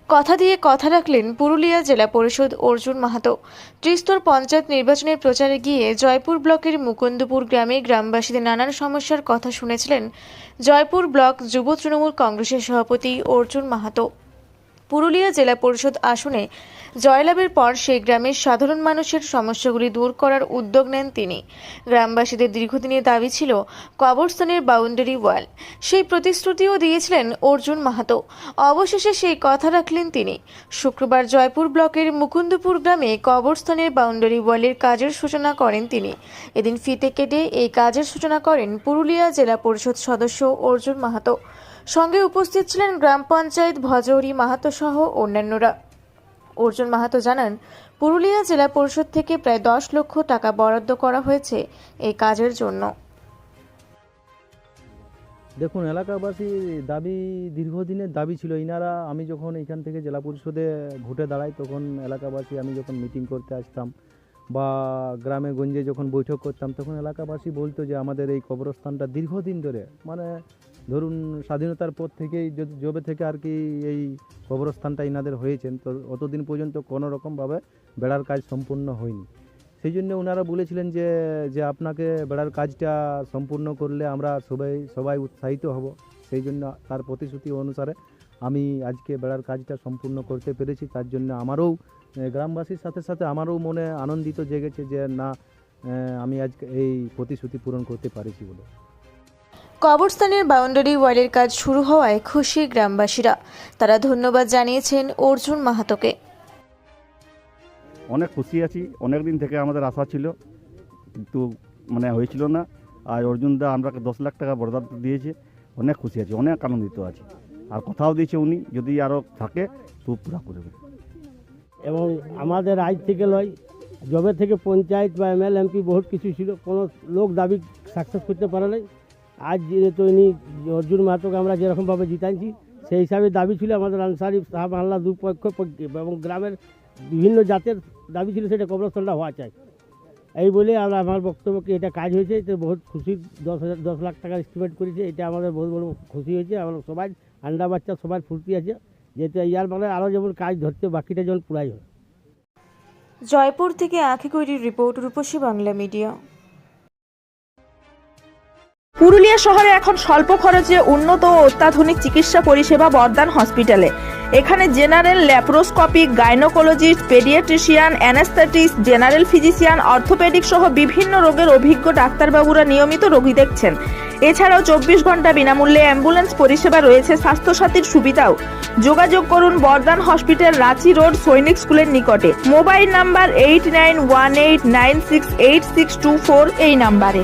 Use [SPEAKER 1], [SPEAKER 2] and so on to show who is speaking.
[SPEAKER 1] কথা দিয়ে কথা রাখলেন পুরুলিয়া জেলা পরিষদ অর্জুন মাহাতো। ত্রিস্তর পঞ্চায়েত নির্বাচনের প্রচারে গিয়ে জয়পুর ব্লকের মুকুন্দপুর গ্রামে গ্রামবাসীদের নানান সমস্যার কথা শুনেছিলেন জয়পুর ব্লক যুব তৃণমূল কংগ্রেসের সভাপতি অর্জুন মাহাতো। পুরুলিয়া জেলা পরিষদ আসনে জয়লাভের পর সেই গ্রামের সাধারণ মানুষের সমস্যাগুলি দূর করার উদ্যোগ নেন তিনি। গ্রামবাসীদের দীর্ঘদিনের দাবি ছিল কবরস্থানের বাউন্ডারি ওয়াল, সেই প্রতিশ্রুতিও দিয়েছিলেন অর্জুন মাহাতো। অবশেষে সেই কথা রাখলেন তিনি। শুক্রবার জয়পুর ব্লকের মুকুন্দপুর গ্রামে কবরস্থানের বাউন্ডারি ওয়ালের কাজের সূচনা করেন তিনি। এদিন ফিতে কেটে এই কাজের সূচনা করেন পুরুলিয়া জেলা পরিষদ সদস্য অর্জুন মাহাতো। সঙ্গে উপস্থিত ছিলেন গ্রাম পঞ্চায়েত ভজৌরি মাহাতো সহ অন্যান্যরা। অর্জুন মাহাতো জানান, পুরুলিয়া জেলা পরিষদ থেকে প্রায় 10 লক্ষ টাকা বরাদ্দ করা হয়েছে এই কাজের জন্য।
[SPEAKER 2] দেখুন, এলাকাবাসী দাবি দীর্ঘদিনের দাবি ছিল। ইনারা আমি যখন এখান থেকে জেলা পরিষদে ভোটে দাঁড়াই তখন এলাকাবাসী আমি যখন মিটিং করতে আসতাম বা গ্রামে গঞ্জে যখন বৈঠক করতাম তখন এলাকাবাসী বলতো যে আমাদের এই কবরস্থানটা দীর্ঘদিন ধরে, মানে ধরুন স্বাধীনতার পর থেকেই যবে থেকে আর কি এই কবরস্থানটা ইনাদের হয়েছেন, তো অতদিন পর্যন্ত কোনো রকমভাবে বেড়ার কাজ সম্পূর্ণ হয়নি। সেই জন্য ওনারা বলেছিলেন যে আপনাকে বেড়ার কাজটা সম্পূর্ণ করলে আমরা সবাই উৎসাহিত হব। সেই জন্য তার প্রতিশ্রুতি অনুসারে আমি আজকে বেড়ার কাজটা সম্পূর্ণ করতে পেরেছি। তার জন্য আমারও গ্রামবাসীর সাথে সাথে আমারও মনে আনন্দিত জেগেছে যে না, আমি আজকে এই প্রতিশ্রুতি পূরণ করতে পারেছি বলে।
[SPEAKER 1] কবরস্থানের বাউন্ডারি ওয়ালের কাজ শুরু হওয়ায় খুশি গ্রামবাসীরা। তারা ধন্যবাদ জানিয়েছেন অর্জুন মাহাতোকে।
[SPEAKER 3] অনেক খুশি আছি। অনেক দিন থেকে আমাদের আশা ছিল, কিন্তু হয়েছিল না। আর অর্জুন দা আমরা 10 লাখ টাকা বরাদ্দ দিয়েছে। অনেক খুশি আছি, অনেক আনন্দিত আছি। আর কথাও দিয়েছে উনি যদি আরও থাকে তো পুরা করবে।
[SPEAKER 4] এবং আমাদের আজ থেকে নয়, যবে থেকে পঞ্চায়েত বা এমএলএ এমপি বহুত কিছু ছিল, কোনো লোক দাবি সাকসেস করতে পারে নাই। আজ তো ইনি অর্জুন মাহাতোকে আমরা যেরকমভাবে জিতাইছি সেই হিসাবে দাবি ছিল আমাদের আনসারি সাহাব আল্লাহ দুপক্ষ এবং গ্রামের বিভিন্ন জাতের দাবি ছিল সেটা কবরস্থানটা হওয়া চাই। এই বলে আমরা আমার বক্তব্য কি এটা কাজ হয়েছে, এটা বহুত খুশি। 10 লাখ টাকা এস্টিমেট করেছে, এটা আমাদের বহুত বড় খুশি হয়েছে। আমরা সবাই আন্ডা বাচ্চা সবাই ফুর্তি আছে, যেটা ইয়ার আরও যেমন কাজ ধরতে বাকিটা যেমন পুরাই হয়।
[SPEAKER 1] জয়পুর থেকে আঁখিকৈরির রিপোর্ট, রূপসী বাংলা মিডিয়া।
[SPEAKER 5] পুরুলিয়া শহরে এখন স্বল্প খরচে উন্নত ও অত্যাধুনিক চিকিৎসা পরিষেবা বর্দান হসপিটালে। এখানে general, laparoscopic, gynaecologist, paediatrician, anaesthetist, general physician, orthopaedic সহ বিভিন্ন রোগের অভিজ্ঞ ডাক্তারবাবুরা নিয়মিত রোগী দেখছেন। এছাড়াও 24 ঘন্টা বিনামূল্যে অ্যাম্বুলেন্স পরিষেবা রয়েছে, স্বাস্থ্যসাথীর সুবিধাও। যোগাযোগ করুন বর্দান হসপিটাল, রাঁচি রোড, সৈনিক স্কুলের নিকটে। মোবাইল নাম্বার 8918968624 এই নাম্বারে।